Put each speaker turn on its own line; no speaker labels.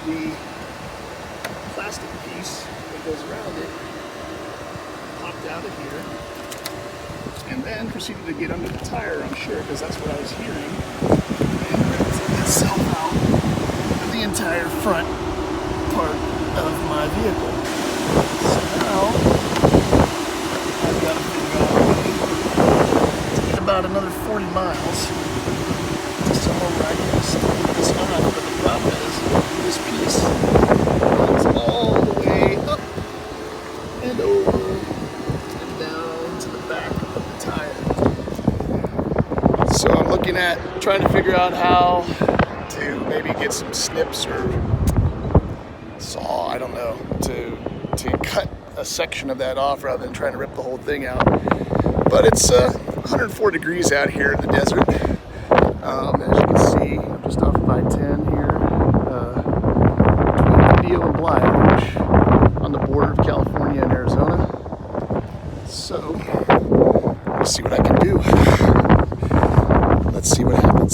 the plastic piece that goes around it, popped out of here, and then proceeded to get under the tire, I'm sure, because that's what I was hearing, and ripped itself out of the entire front part of my vehicle. So now, I've got to figure out a way to get about another 40 miles to somewhere where I can still get this on. But the problem is, this piece runs all the way up and over and down to the back of the tire. So I'm looking at trying to figure out how to maybe get some snips or saw, I don't know, to cut a section of that off rather than trying to rip the whole thing out. But it's 104 degrees out here in the desert. As you can see, I'm just off of I-10 here, between Indio and Blythe, on the border of California and Arizona. So, let's see what I can do. Let's see what happens.